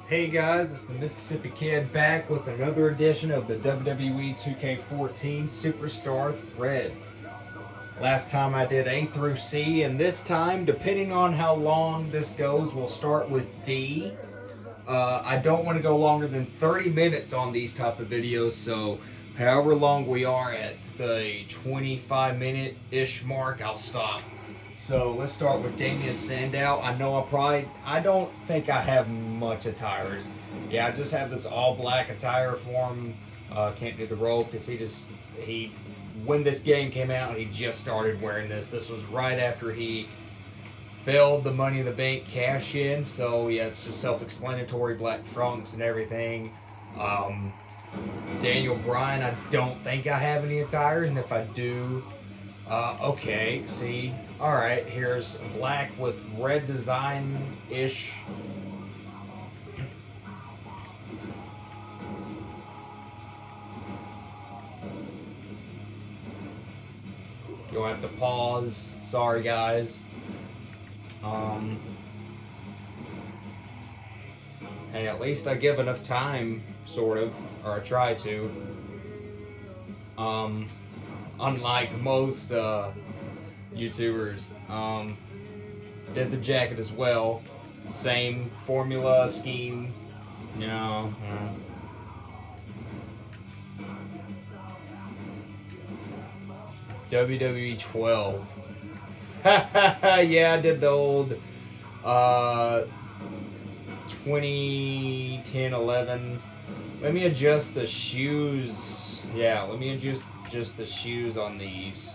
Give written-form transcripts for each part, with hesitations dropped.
Hey guys, it's the Mississippi Kid back with another edition of the WWE 2K14 Superstar Threads. Last time I did A through C, and this time, depending on how long this goes, we'll start with D. I don't want to go longer than 30 minutes on these type of videos, so however long we are at the 25-minute-ish mark, I'll stop. So let's start with Damien Sandow. I don't think I have much attires. Yeah, I just have this all black attire for him. Can't do the roll because when this game came out, he just started wearing this. This was right after he failed the Money in the Bank cash in. So yeah, it's just self-explanatory, black trunks and everything. Daniel Bryan, I don't think I have any attire, and if I do, okay, see. Alright, here's black with red design-ish. You'll have to pause. Sorry, guys. And at least I give enough time, sort of, or I try to. Unlike most YouTubers. Did the jacket as well. Same formula, scheme, you know. WWE 12. Yeah, I did the old 2010, 11. Let me adjust the shoes. Yeah, let me adjust the shoes on these.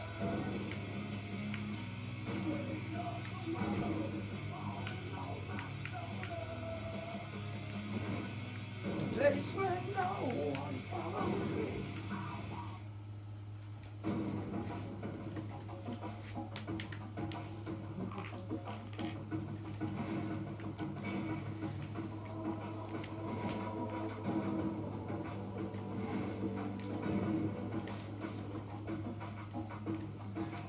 Place where no one follows me.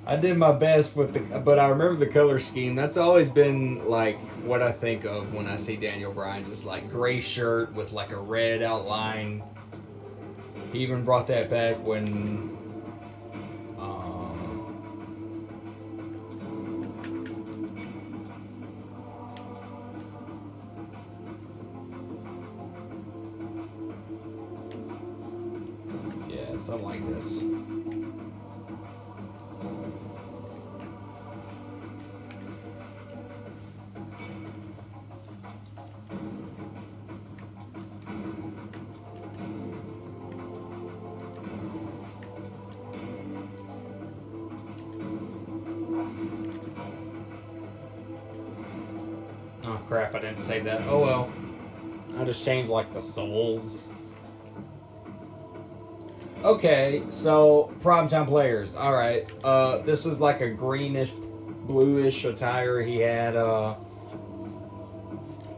I did my best but I remember the color scheme. That's always been like what I think of when I see Daniel Bryan, just like gray shirt with like a red outline. He even brought that back when yeah, something like this. Oh crap, I didn't save that. Oh well. I just changed like the soles. Okay, so primetime players. Alright. This is like a greenish, bluish attire he had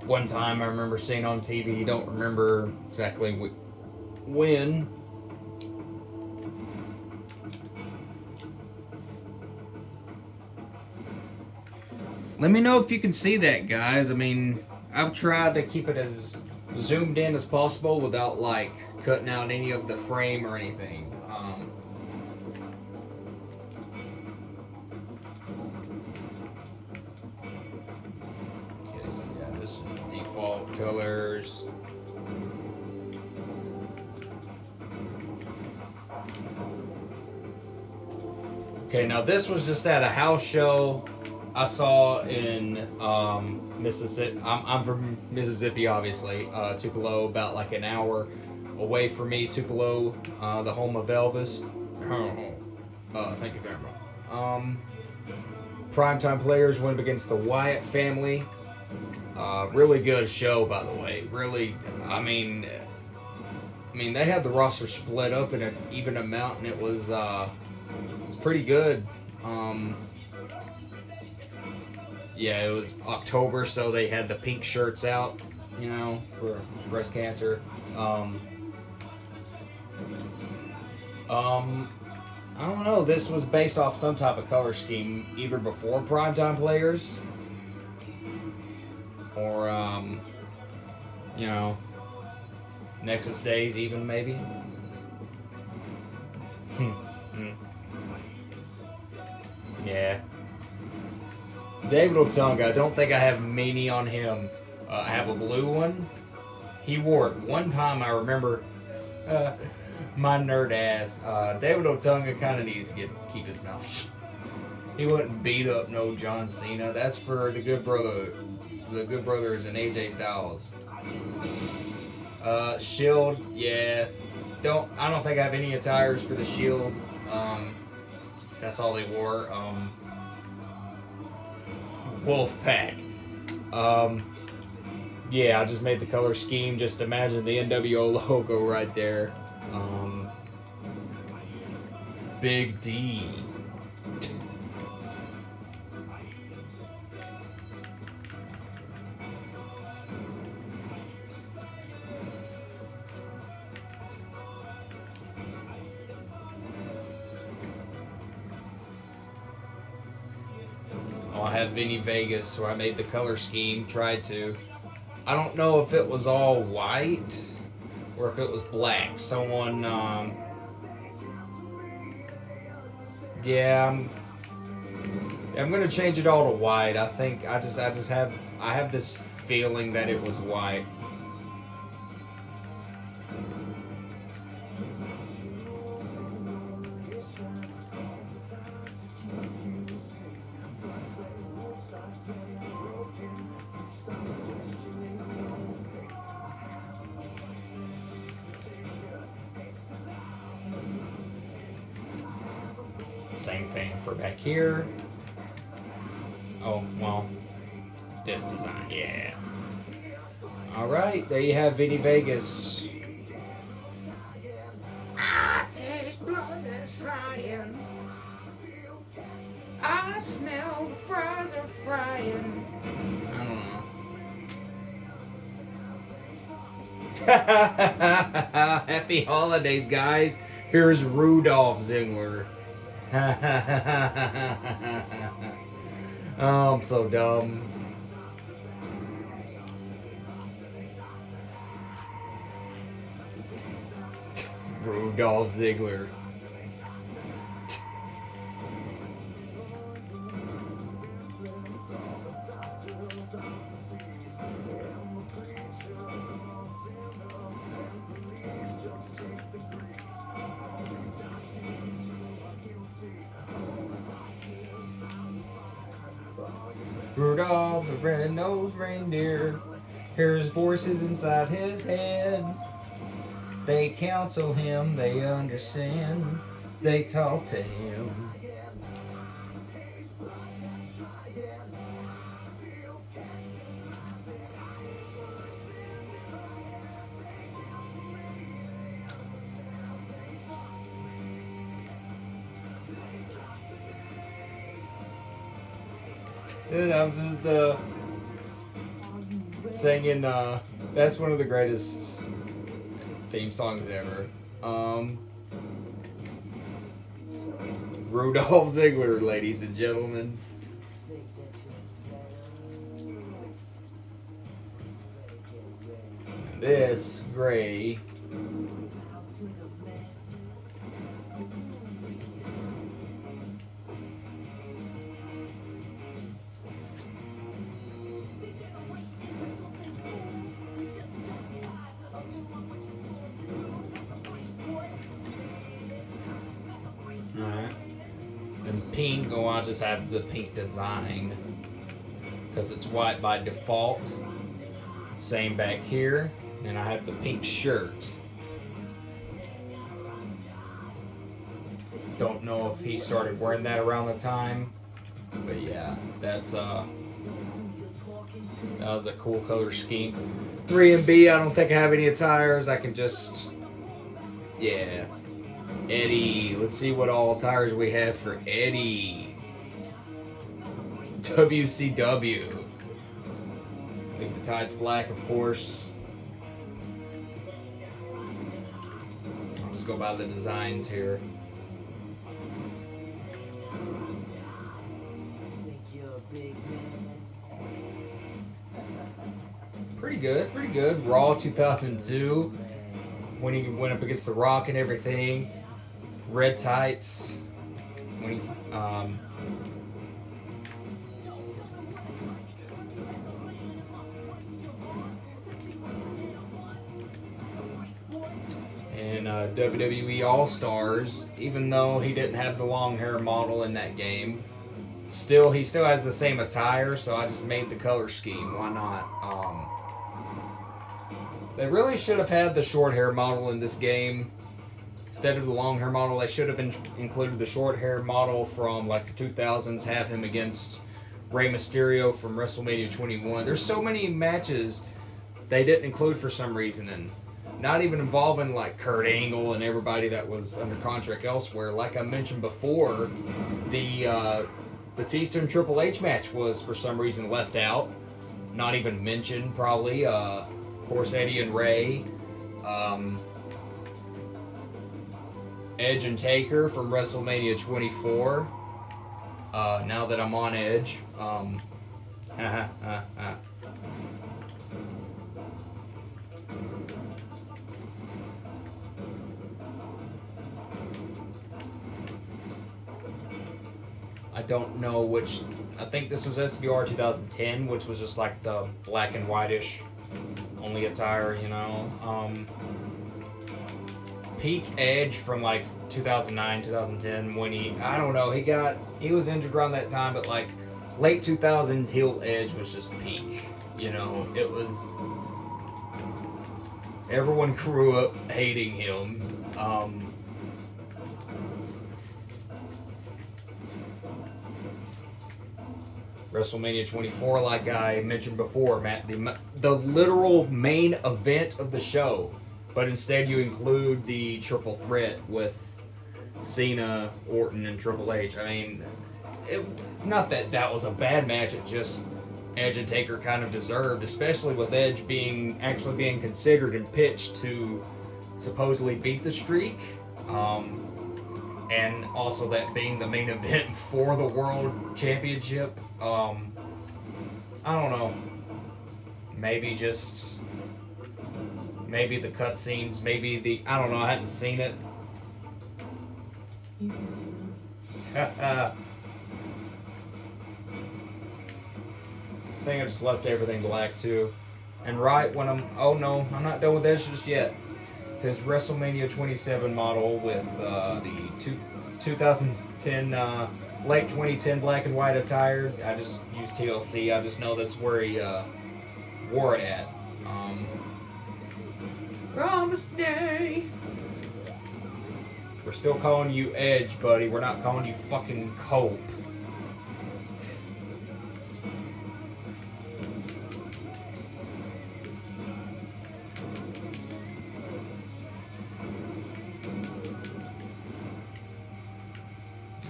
one time I remember seeing on TV. Don't remember exactly when. Let me know if you can see that, guys. I mean, I've tried to keep it as zoomed in as possible without, like, cutting out any of the frame or anything. Okay, so yeah, this is the default colors. Okay, now this was just at a house show I saw in Mississippi. I'm from Mississippi, obviously. Tupelo, about like an hour away from me. Tupelo, the home of Elvis. Thank you very much. Primetime players went up against the Wyatt family. Really good show, by the way. Really, I mean, they had the roster split up in an even amount, and it was pretty good. Yeah, it was October, so they had the pink shirts out, you know, for breast cancer. I don't know. This was based off some type of color scheme, either before primetime players or You know, Nexus days even maybe. Yeah. David Otunga, I don't think I have many on him. I have a blue one. He wore it one time, I remember. My nerd ass. David Otunga kind of needs to keep his mouth shut. He wouldn't beat up no John Cena. That's for the Good Brother, the Good Brothers and AJ Styles. Shield, yeah. I don't think I have any attires for the Shield. That's all they wore. Wolfpack. Yeah, I just made the color scheme. Just imagine the NWO logo right there. Big D. I have Vinny Vegas, where I made the color scheme, tried to. I don't know if it was all white or if it was black. Someone, yeah, I'm gonna change it all to white. I think I have this feeling that it was white. Same thing for back here. Oh, well, this design, yeah. Alright, there you have Vinny Vegas. I taste blood that's frying. I smell the fries are frying. I don't know. Happy holidays, guys. Here's Rudolph Ziggler. Oh, I'm so dumb. Rudolph Ziggler. Rudolph the red-nosed reindeer, hears voices inside his head. They counsel him, they understand, they talk to him. I was just singing, that's one of the greatest theme songs ever. Rudolph Ziggler, ladies and gentlemen. This gray and pink, oh, I'll just have the pink design because it's white by default. Same back here, and I have the pink shirt. Don't know if he started wearing that around the time, but yeah, that was a cool color scheme. 3 and B, I don't think I have any attires. I can just, yeah. Eddie, let's see what all attires we have for Eddie. WCW. I think the tide's black, of course. I'll just go by the designs here. Pretty good, pretty good. Raw 2002, when he went up against The Rock and everything. Red tights. When he, and WWE All Stars, even though he didn't have the long hair model in that game, he still has the same attire. So I just made the color scheme. Why not? They really should have had the short hair model in this game instead of the long hair model. They should have included the short hair model from like the 2000s. Have him against Rey Mysterio from WrestleMania 21. There's so many matches they didn't include for some reason, and not even involving like Kurt Angle and everybody that was under contract elsewhere. Like I mentioned before, the Batista and Triple H match was for some reason left out, not even mentioned probably. Of course, Eddie and Ray, Edge and Taker from WrestleMania 24. Now that I'm on Edge, I don't know which. I think this was SBR 2010, which was just like the black and whitish only attire, you know. Peak Edge from like 2009, 2010, when I don't know, he was injured around that time, but like late 2000s heel Edge was just peak, you know. It was, everyone grew up hating him. WrestleMania 24, like I mentioned before, Matt, the literal main event of the show, but instead you include the triple threat with Cena, Orton, and Triple H. I mean, not that that was a bad match, it just Edge and Taker kind of deserved, especially with Edge actually being considered and pitched to supposedly beat the streak. And also that being the main event for the World Championship. I don't know. Maybe the cutscenes, I don't know, I hadn't seen it. I think I just left everything black too. And right when I'm not done with Edge just yet. His WrestleMania 27 model with the 2010, late 2010 black and white attire. I just used TLC. I just know that's where he wore it at. Promise Day. We're still calling you Edge, buddy. We're not calling you fucking Cope.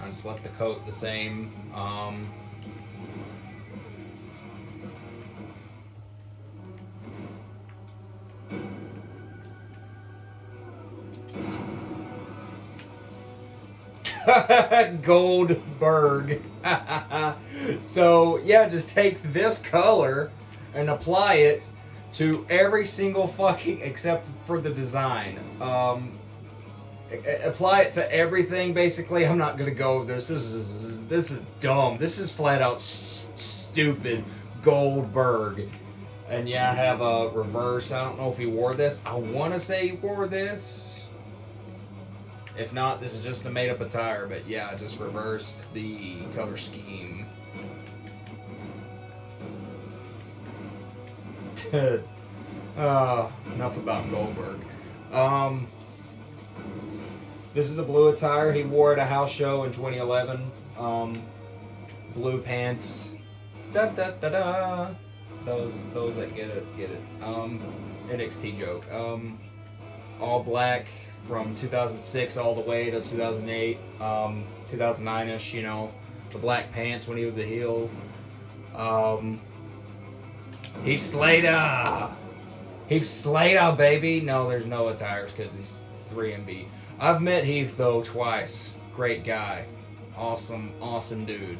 I just left the coat the same. Goldberg. So yeah, just take this color and apply it to every single fucking, except for the design. Apply it to everything basically. I'm not gonna go over this. This is dumb. This is flat out stupid. Goldberg. And yeah, I have a reverse. I don't know if he wore this. I want to say he wore this. If not, this is just a made up attire. But yeah, I just reversed the color scheme. Enough about Goldberg. This is a blue attire he wore at a house show in 2011. Blue pants. Da da da da. Those that get it. NXT joke. All black from 2006 all the way to 2008, 2009ish. You know, the black pants when he was a heel. Heath Slater. Heath Slater, baby. No, there's no attires because he's 3MB. I've met Heath though twice. Great guy. Awesome dude.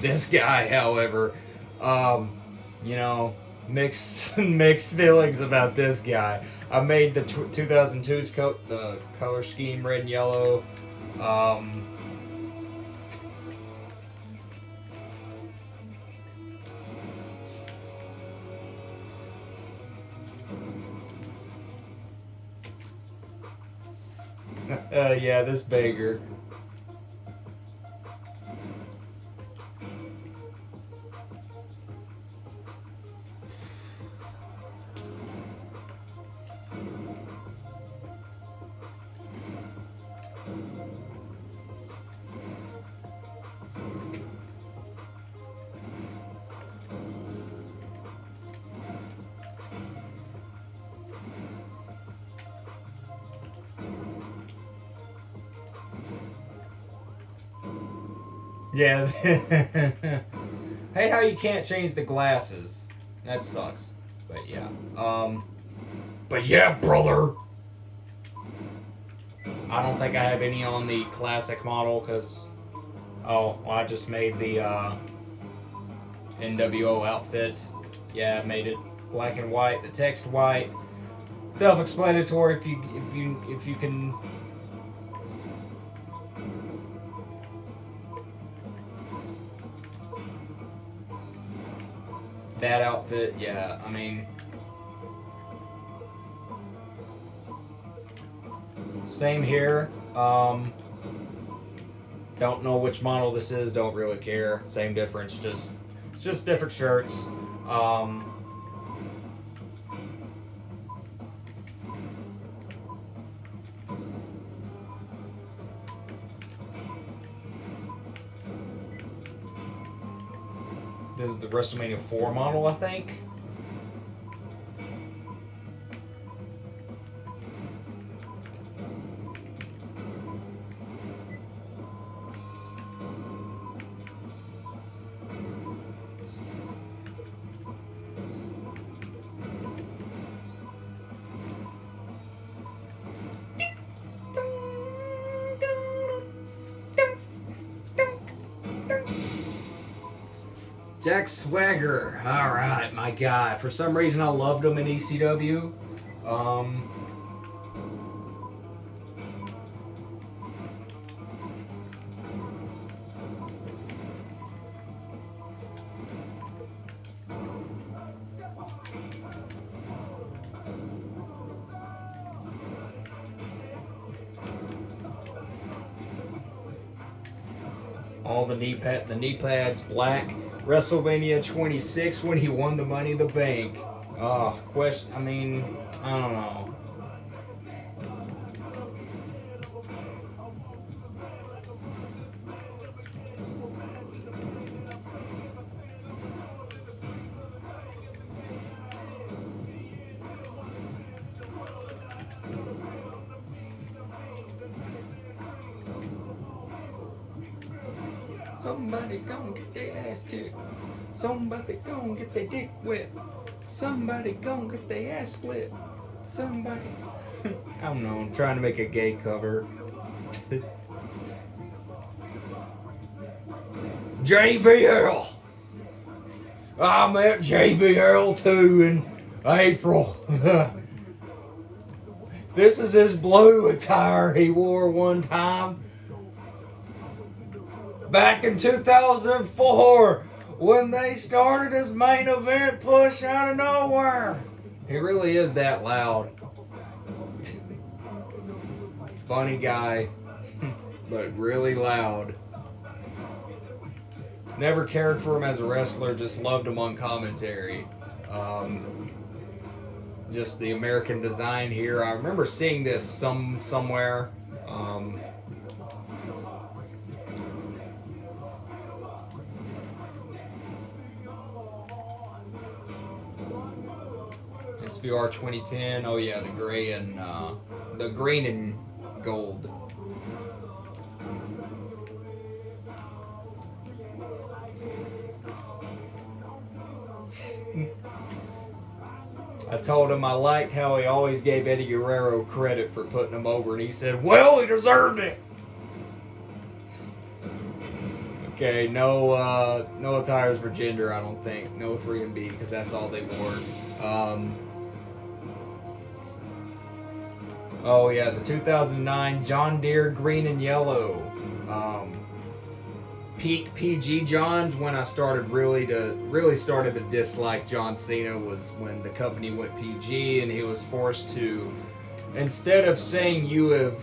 This guy, however, you know, mixed mixed feelings about this guy. I made the 2002's the color scheme red and yellow. Um, yeah, this beggar. Yeah. Hate how you can't change the glasses. That sucks. But yeah. But yeah, brother. I don't think I have any on the classic model because, oh, well, I just made the NWO outfit. Yeah, I made it black and white. The text white. Self-explanatory. If you can. That outfit, yeah. I mean, same here. Don't know which model this is. Don't really care. Same difference. Just different shirts. This is the WrestleMania 4 model, I think. Jack Swagger, all right, my guy. For some reason, I loved him in ECW. All the knee pads black. WrestleMania 26 when he won the Money in the Bank. Question. I mean, I don't know. Somebody gon' get their ass kicked. Somebody gon' get their dick whipped. Somebody gon' get their ass split. Somebody. I don't know. I'm trying to make a gay cover. JBL. I met JBL too in April. This is his blue attire he wore one time. Back in 2004, when they started his main event push out of nowhere. He really is that loud. Funny guy, but really loud. Never cared for him as a wrestler, just loved him on commentary. Just the American design here. I remember seeing this somewhere. SVR 2010. Oh yeah, the gray and the green and gold. I told him I liked how he always gave Eddie Guerrero credit for putting him over, and he said, "Well, he deserved it." Okay, no attires for gender, I don't think. No 3B, because that's all they wore. Oh yeah, the 2009 John Deere green and yellow. Peak PG John, when I started really started to dislike John Cena, was when the company went PG and he was forced to, instead of saying "you have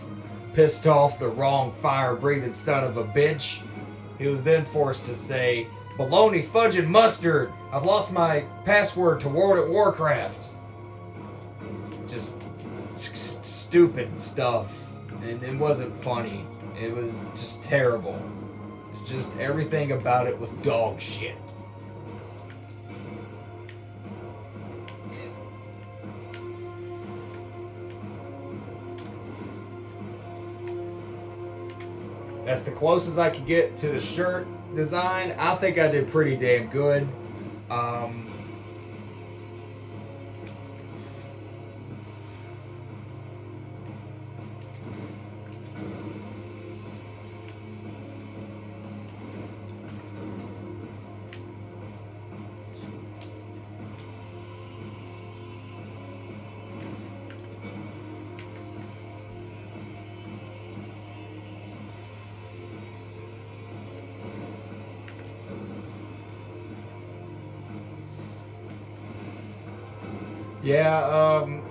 pissed off the wrong fire-breathing son of a bitch," he was then forced to say, "Baloney, fudge, and mustard. I've lost my password to World at Warcraft." Just stupid stuff, and it wasn't funny. It was just terrible. Just everything about it was dog shit. That's the closest I could get to the shirt design. I think I did pretty damn good.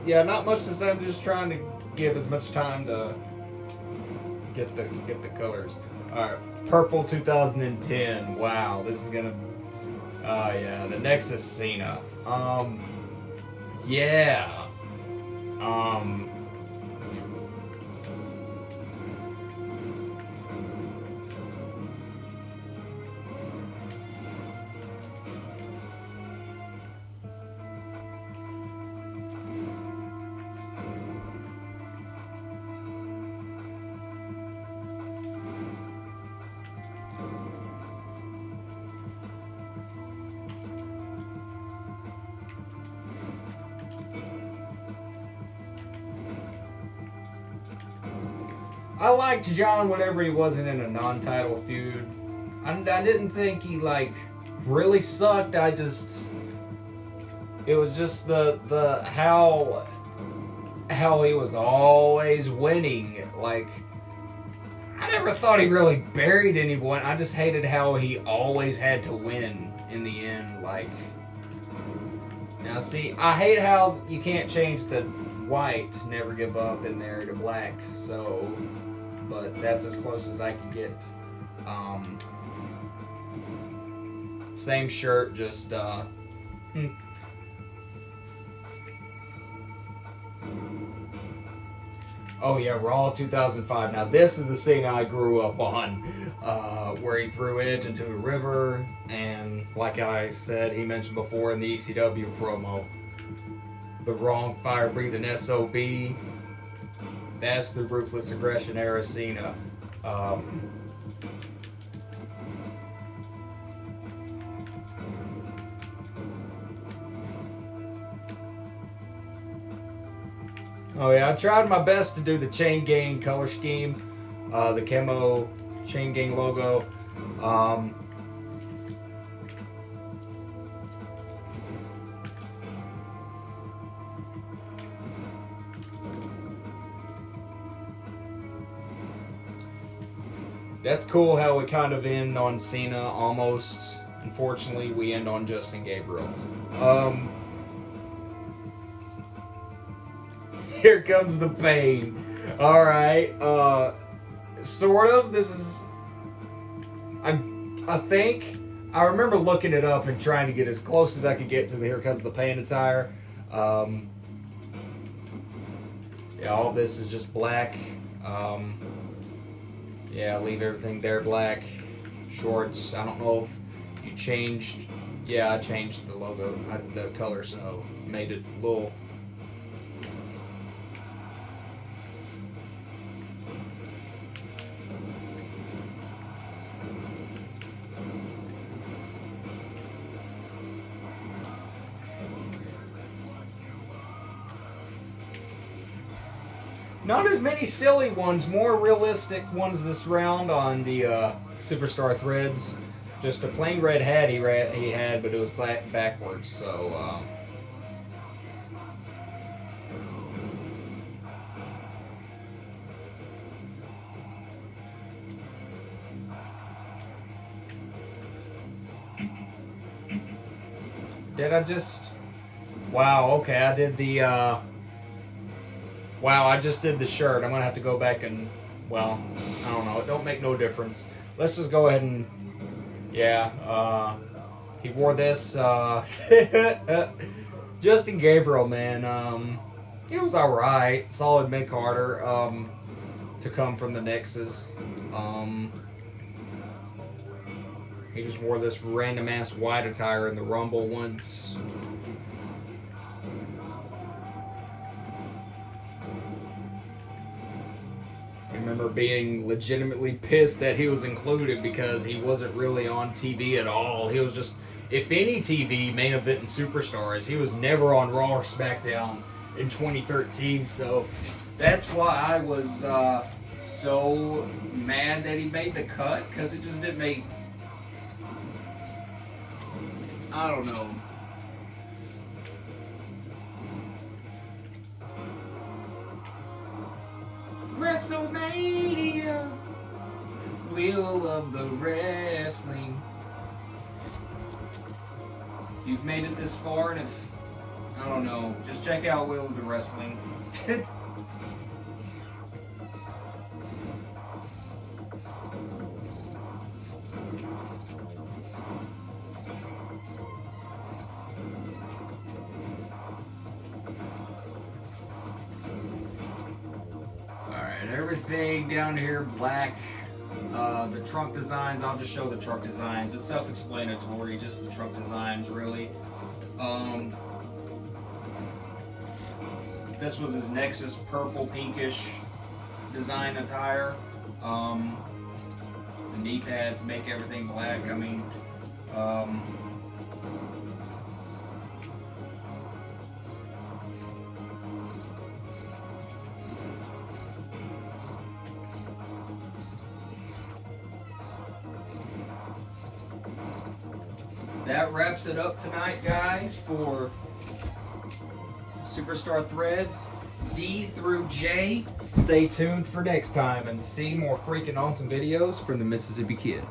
Yeah, not much to say. I'm just trying to give as much time to get the colors. All right, purple 2010. Wow, this is gonna. Yeah, the Nexus Cena. Yeah. Um. I liked John whenever he wasn't in a non-title feud. I didn't think he like really sucked. It was just the how he was always winning. Like I never thought he really buried anyone. I just hated how he always had to win in the end. Like now, see, I hate how you can't change the white, never give up in there to black. So. But that's as close as I can get. Same shirt, just Oh yeah, Raw 2005. Now this is the scene I grew up on, where he threw Edge into a river, and like I said, he mentioned before in the ECW promo, the wrong fire-breathing SOB. That's the Ruthless Aggression era Cena. Oh yeah, I tried my best to do the Chain Gang color scheme, the camo Chain Gang logo. That's cool how we kind of end on Cena almost. Unfortunately, we end on Justin Gabriel. Here comes the pain. All right. Sort of. This is. I think I remember looking it up and trying to get as close as I could get to the Here Comes the Pain attire. Yeah, all this is just black. Yeah, leave everything there black. Shorts. I don't know if you changed. Yeah, I changed the logo, the color, so made it a little. Not as many silly ones, more realistic ones this round on the Superstar threads. Just a plain red hat he had, but it was backwards. So. Did I just... Wow, okay, I did the... Wow, I just did the shirt. I'm going to have to go back and... Well, I don't know. It don't make no difference. Let's just go ahead and... Yeah, he wore this... Justin Gabriel, man. He was alright. Solid mid-carder to come from the Nexus. He just wore this random ass white attire in the Rumble once. I remember being legitimately pissed that he was included because he wasn't really on TV at all. He was just, if any TV, main event and Superstars. He was never on Raw or SmackDown in 2013. So that's why I was so mad that he made the cut, because it just didn't make... I don't know. WrestleMania, Wheel of the Wrestling. If you've made it this far, and if, I don't know, just check out Wheel of the Wrestling. Everything down here black. The trunk designs, I'll just show the trunk designs. It's self-explanatory, just the trunk designs really. This was his Nexus purple pinkish design attire. The knee pads make everything black. I mean, that wraps it up tonight, guys, for Superstar Threads D through J. Stay tuned for next time and see more freaking awesome videos from the Mississippi Kid.